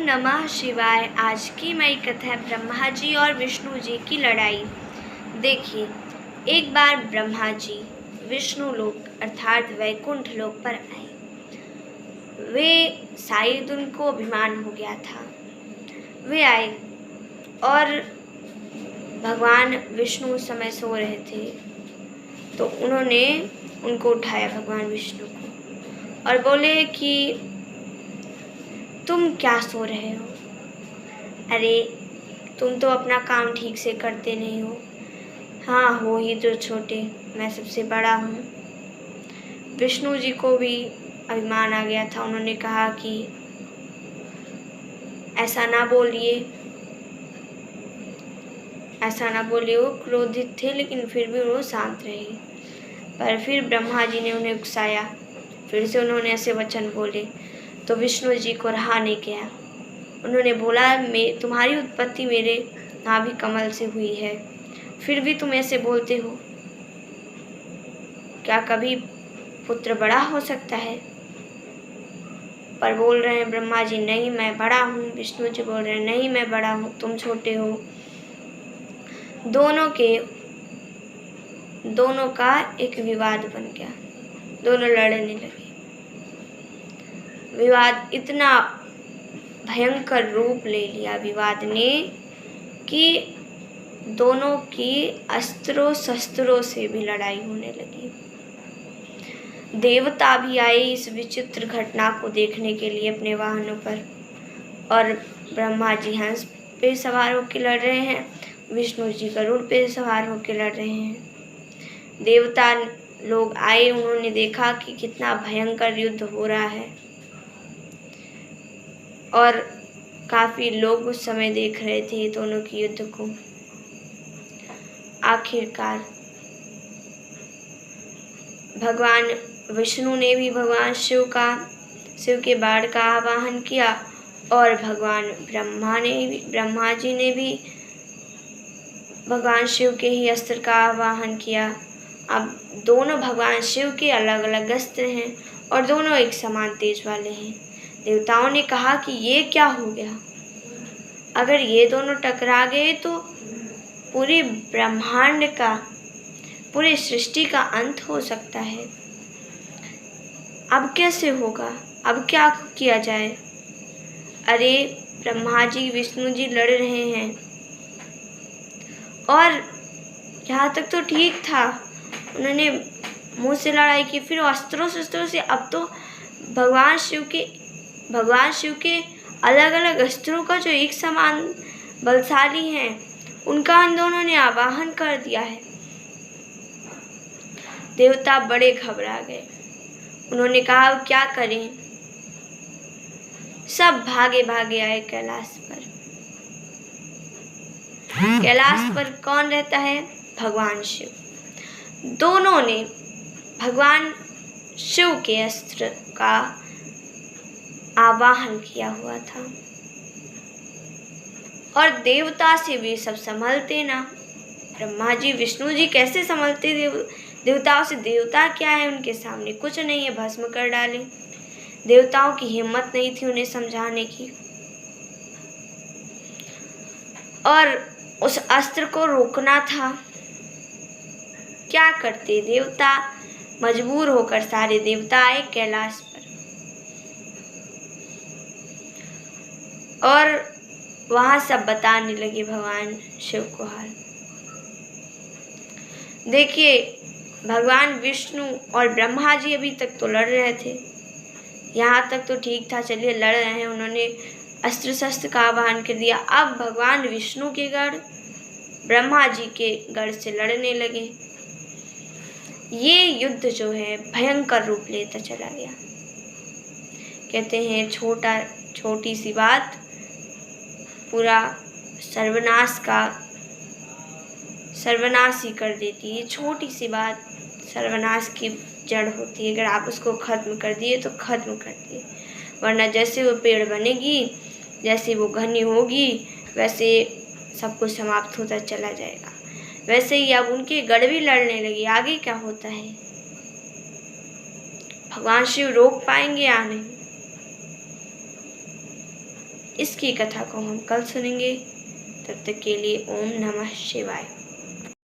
नमः शिवाय। आज की नई कथा है ब्रह्मा जी और विष्णु जी की लड़ाई। देखिए, एक बार ब्रह्मा जी विष्णु लोक अर्थात वैकुंठ लोक पर आए। वे शायद उनको अभिमान हो गया था। वे आए और भगवान विष्णु उस समय सो रहे थे, तो उन्होंने उनको उठाया, भगवान विष्णु को, और बोले कि तुम क्या सो रहे हो? अरे, तुम तो अपना काम ठीक से करते नहीं हो। हाँ, हो ही तो छोटे, मैं सबसे बड़ा हूँ। विष्णु जी को भी अभिमान आ गया था। उन्होंने कहा कि ऐसा ना बोलिए, ऐसा ना बोलिए। वो क्रोधित थे, लेकिन फिर भी वो शांत रहे। पर फिर ब्रह्मा जी ने उन्हें उकसाया। फिर से उन्होंने ऐसे वचन बोले, तो विष्णु जी को रहा नहीं गया। उन्होंने बोला, तुम्हारी उत्पत्ति मेरे नाभि कमल से हुई है, फिर भी तुम ऐसे बोलते हो। क्या कभी पुत्र बड़ा हो सकता है? पर बोल रहे हैं ब्रह्मा जी, नहीं मैं बड़ा हूँ। विष्णु जी बोल रहे हैं, नहीं मैं बड़ा हूँ, तुम छोटे हो। दोनों का एक विवाद बन गया। दोनों लड़ने लगे। विवाद इतना भयंकर रूप ले लिया विवाद ने कि दोनों की अस्त्रों शस्त्रों से भी लड़ाई होने लगी। देवता भी आए इस विचित्र घटना को देखने के लिए अपने वाहनों पर, और ब्रह्मा जी हंस पे सवार होकर लड़ रहे हैं, विष्णु जी गरुड़ पे सवार होकर लड़ रहे हैं। देवता लोग आए, उन्होंने देखा कि कितना भयंकर युद्ध हो रहा है, और काफी लोग उस समय देख रहे थे दोनों की युद्ध को। आखिरकार भगवान विष्णु ने भी भगवान शिव के बाण का आवाहन किया, और भगवान ब्रह्मा जी ने भी भगवान शिव के ही अस्त्र का आवाहन किया। अब दोनों भगवान शिव के अलग अलग अस्त्र हैं और दोनों एक समान तेज वाले हैं। देवताओं ने कहा कि ये क्या हो गया? अगर ये दोनों टकरा गए तो पूरे ब्रह्मांड का, पूरी सृष्टि का अंत हो सकता है। अब कैसे होगा? अब क्या किया जाए? अरे, ब्रह्मा जी विष्णु जी लड़ रहे हैं, और यहाँ तक तो ठीक था, उन्होंने मुंह से लड़ाई की, फिर अस्त्रों शस्त्रों से। अब तो भगवान शिव के अलग अलग अस्त्रों का जो एक समान बलशाली हैं, उनका उन दोनों ने आवाहन कर दिया है। देवता बड़े घबरा गए। उन्होंने कहा, क्या करें? सब भागे भागे आए कैलाश पर। कैलाश पर कौन रहता है? भगवान शिव। दोनों ने भगवान शिव के अस्त्र का आवाहन किया हुआ था, और देवता से भी सब संभलते ना। ब्रह्मा जी विष्णु जी कैसे संभलते देवताओं से? देवता क्या है उनके सामने? कुछ नहीं है, भस्म कर डाले। देवताओं की हिम्मत नहीं थी उन्हें समझाने की, और उस अस्त्र को रोकना था। क्या करते देवता? मजबूर होकर सारे देवता आए कैलाश पर, और वहां सब बताने लगे भगवान शिव को हाल। देखिए, भगवान विष्णु और ब्रह्मा जी अभी तक तो लड़ रहे थे, यहाँ तक तो ठीक था, चलिए लड़ रहे हैं, उन्होंने अस्त्र शस्त्र का आवाहन कर दिया। अब भगवान विष्णु के गढ़ ब्रह्मा जी के गढ़ से लड़ने लगे। ये युद्ध जो है भयंकर रूप लेता चला गया। कहते हैं छोटी सी बात पूरा सर्वनाश ही कर देती है। छोटी सी बात सर्वनाश की जड़ होती है। अगर आप उसको खत्म कर दिए तो खत्म कर दिए, वरना जैसे वो पेड़ बनेगी, जैसे वो घनी होगी, वैसे सब कुछ समाप्त होता चला जाएगा। वैसे ही अब उनके गढ़ भी लड़ने लगी। आगे क्या होता है? भगवान शिव रोक पाएंगे या नहीं? इसकी कथा को हम कल सुनेंगे। तब तक के लिए ओम नमः शिवाय।